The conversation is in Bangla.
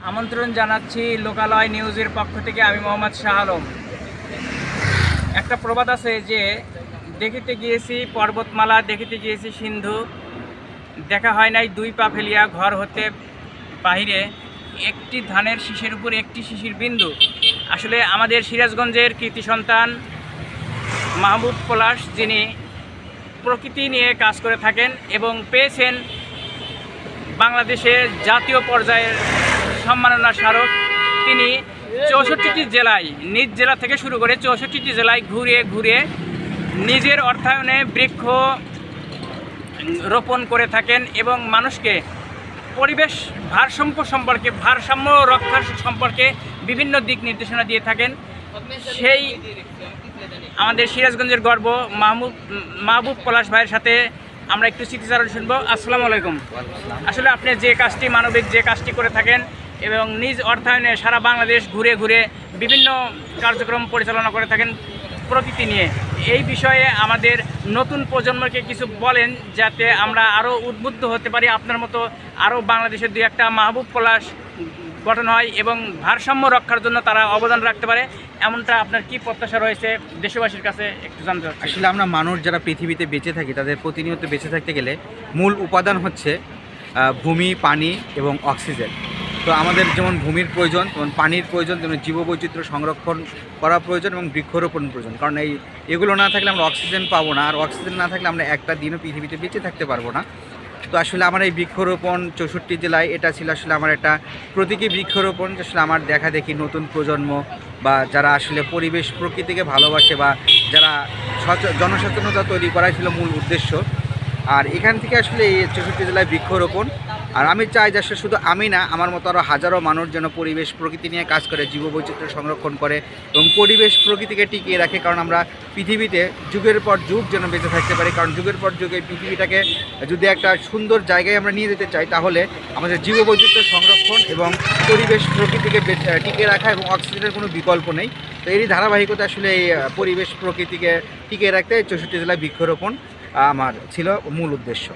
আমন্ত্রণ জানাচ্ছি লোকালয় নিউজের পক্ষ থেকে। আমি মোহাম্মদ শাহ আলম। একটা প্রবাদ আছে যে দেখিতে গিয়েছি পর্বতমালা, দেখিতে গিয়েছি সিন্ধু, দেখা হয় নাই দুই পা ফেলিয়া ঘর হতে বাহিরে, একটি ধানের শীষের উপর একটি শিশির বিন্দু। আসলে আমাদের সিরাজগঞ্জের কৃতি সন্তান মাহবুব পলাশ, যিনি প্রকৃতি নিয়ে কাজ করে থাকেন এবং পেয়েছেন বাংলাদেশের জাতীয় পর্যায়ের সম্মাননা স্মারক। তিনি 64টি জেলায়, নিজ জেলা থেকে শুরু করে 64টি জেলায় ঘুরে ঘুরে নিজের অর্থায়নে বৃক্ষ রোপণ করে থাকেন এবং মানুষকে পরিবেশ ভারসাম্য রক্ষার সম্পর্কে বিভিন্ন দিক নির্দেশনা দিয়ে থাকেন। সেই আমাদের সিরাজগঞ্জের গর্ব মাহবুব পলাশ ভাইয়ের সাথে আমরা একটু স্মৃতিচারণ শুনবো। আসসালামু আলাইকুম। আসলে আপনি যে কাজটি, মানবিক যে কাজটি করে থাকেন এবং নিজ অর্থায়নে সারা বাংলাদেশ ঘুরে ঘুরে বিভিন্ন কার্যক্রম পরিচালনা করে থাকেন প্রকৃতি নিয়ে, এই বিষয়ে আমাদের নতুন প্রজন্মকে কিছু বলেন যাতে আমরা আরও উদ্বুদ্ধ হতে পারি, আপনার মতো আরও বাংলাদেশের দুই একটা মাহবুব পলাশ গঠন হয় এবং ভারসাম্য রক্ষার জন্য তারা অবদান রাখতে পারে। এমনটা আপনার কি প্রত্যাশা রয়েছে দেশবাসীর কাছে একটু জানতে চাচ্ছি। আসলে আমরা মানুষ যারা পৃথিবীতে বেঁচে থাকি, তাদের প্রতিনিয়ত বেঁচে থাকতে গেলে মূল উপাদান হচ্ছে ভূমি, পানি এবং অক্সিজেন। তো আমাদের যেমন ভূমির প্রয়োজন, তেমন পানির প্রয়োজন, তেমন জীববৈচিত্র্য সংরক্ষণ করা প্রয়োজন এবং বৃক্ষরোপণ প্রয়োজন। কারণ এগুলো না থাকলে আমরা অক্সিজেন পাবো না, আর অক্সিজেন না থাকলে আমরা একটা দিনও পৃথিবীতে বেঁচে থাকতে পারবো না। তো আসলে আমার এই বৃক্ষরোপণ 64 জেলায় এটা ছিল আসলে আমার একটা প্রতীকী বৃক্ষরোপণ। আসলে আমার দেখা দেখি নতুন প্রজন্ম বা যারা আসলে পরিবেশ প্রকৃতিকে ভালোবাসে বা যারা জনসচেতনতা তৈরি করাই ছিল মূল উদ্দেশ্য। আর এখান থেকে আসলে এই 64 জেলায় বৃক্ষরোপণ। আর আমি চাই যে আসলে শুধু আমি না, আমার মতো আরও হাজারো মানুষ যেন পরিবেশ প্রকৃতি নিয়ে কাজ করে, জীববৈচিত্র্য সংরক্ষণ করে এবং পরিবেশ প্রকৃতিকে টিকিয়ে রাখে। কারণ আমরা পৃথিবীতে যুগের পর যুগ যেন বেঁচে থাকতে পারি। কারণ যুগের পর যুগ এই পৃথিবীটাকে যদি একটা সুন্দর জায়গায় আমরা নিয়ে যেতে চাই, তাহলে আমাদের জীববৈচিত্র্য সংরক্ষণ এবং পরিবেশ প্রকৃতিকে টিকিয়ে রাখা এবং অক্সিজেনের কোনো বিকল্প নেই। তো এরই ধারাবাহিকতা আসলে এই পরিবেশ প্রকৃতিকে টিকিয়ে রাখতে 64 জেলায় বৃক্ষরোপণ আমার ছিল মূল উদ্দেশ্য।